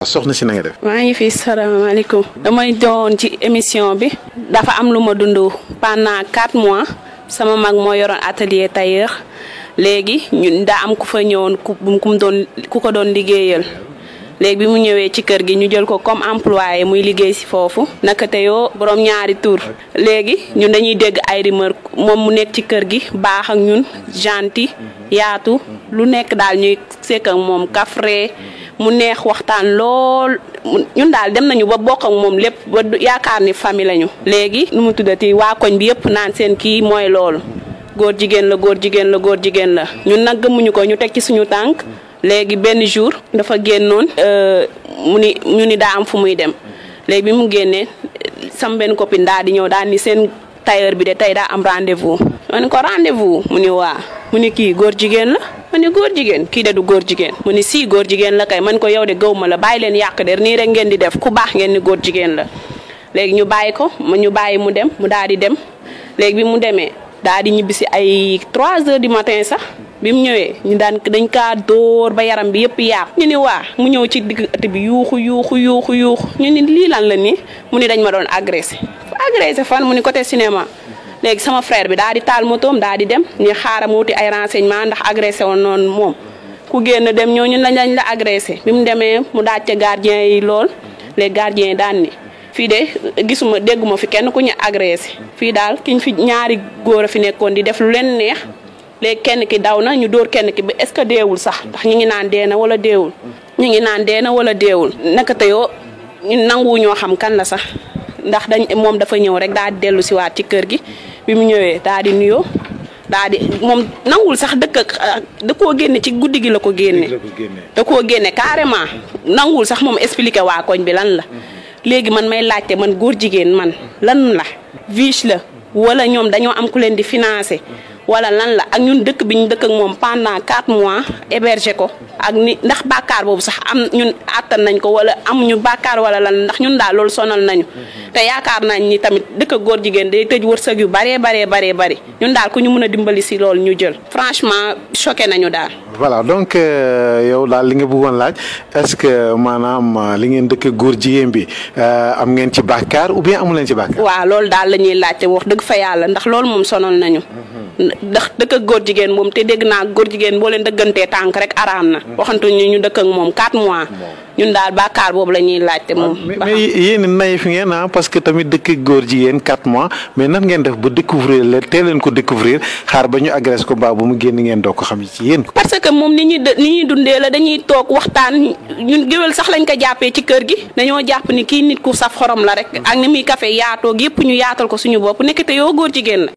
soxna si na nga def. maa ngi fi salaamaaleykum. damay doon ci émission bi. dafa am lu ma dund pendant 4 mois sama mag moo yoroon atelier tailleur léegi ñun daa am ku fa ñëwoon ku ko doon liggéeyal. léegi bi mu ñëwee ci kër gi ñu jël ko comme employé muy liggéey si foofu naka te yoo borom ñaari tur léegi ñun dañuy dégg ay rumeur moom mu nekk ci kër gi baax ak ñun gentil yaatu lu nekk daal ñuy sekk ak moom kafre mu neex waxtaan lool ñun daal dem nañu ba bokk ak moom lépp ba yaakaar ni famille lañu. léegi nu mu tuddati waa koñ bi yëpp naan seen kii mooy loolu góor jigéen la góor jigéen la góor jigéen la ñun nag gëmuñu ko ñu teg ci suñu tànk. léegi benn jour dafa génnoon ñu ni daa am fu muy dem léegi bi mu génnee sam benn copine daal di ñëw daal ni seen tailleur bi de tey daa am rendez-vous. ma ni ko rendez-vous mu ni waa mu ni kii góor jigéen la ma ni góor jigéen kii de du góor jigéen mu ni si góor jigéen la kay man ko yow de gaw ma la bàyyi leen yàq der nii rek ngeen di def ku baax ngeen ni góor jigéen la. léegi ñu bàyyi ko ñu bàyyi mu dem mu daal di dem léegi bi mu demee daal di ñibbi si ay 3 heures du matin sax. bi mu ñëwee ñu dañ kaa dóor ba yaram bi yëpp yàqu ñu ni waa mu ñëw ci digg ëtt bi yuuxu ñu ni lii lan la nii mu ni dañ ma doon agressé fan mu ni côté cinéma léegi sama frère bi daal di taal motoom daal di dem ñu xaaral ma wuti ay renseignement ndax agressé woon noonu moom ku génn dem ñoo ñun lañ la agressé bi mu demee mu daaj ca gardien yi lool les gardiens yi daan ni fii de dégguma fi kenn ku ñu agressé fii daal kiñ fi ñaari góor a fi nekkoon di def lu leen neex léegi kenn ki daw na ñu dóor kenn ki ba est-ce que deewul sax ndax ñu ngi naan dee na wala deewul naka te yoo nangu ñoo xam kan la sax ndax moom dafa ñëw rek daal di dellu si waat ci kër gi bi mu ñëwee daal di nuyoo daal di moom nanguwul sax da koo génne ci guddi gi la ko génne. da koo génne carrément nanguwul sax moom expliqué waa koñ bi lan la. léegi man may laajte man góor jigéen man lan la viche la wala ñoom dañoo am ku leen di financé. wala lan la ak ñun dëkk bi ñu dëkk ak moom pendant 4 mois hébergé ko ak ni ndax bàkkaar boobu sax am ñun àttan nañ ko wala amuñu bàkkaar wala lan ndax ñun daal loolu sonal nañu te yaakaar nañ ni tamit dëkk ak góor jigéen day tëj wërsëg yu bari ñun daal ku ñu mën a dimbali si loolu ñu jël franchement choqué nañu daal. voilà donc yow daal li nga bëggoon laaj est-ce que maanaam li ngeen dëkk góor jigéen bi am ngeen ci bàkkaar ou bien amu leen ci bàkkaar. waaw loolu daal la ñuy laajte wax dëgg fa yàlla ndax loolu moom sonal nañu. ndax dëkk ak góor jigéen moom te dégg naa góor jigéen boo leen dëggantee tànk rek araam na waxantu ñu dëkk ak moom 4 mois ñun daal bàkkaar boobu la ñuy laajte moom. mais yéen naïf ngeen parce que tamit dëkk ak góor jigéen 4 mois mais nan ngeen def ba découvrir teel leen ko découvrir xaar ba ñu agressé ko ba mu génn ngeen doo ko xam ci yéen. parce que moom ni ñuy dundee la dañuy toog waxtaan ñun géwél sax lañ ko jàppee ci kër gi dañoo jàpp ni kii nit ku saf xorom la rek ak ni muy café yaatoo yëpp ñu yaatal ko suñu bopp nekk te yoo góor jigéen la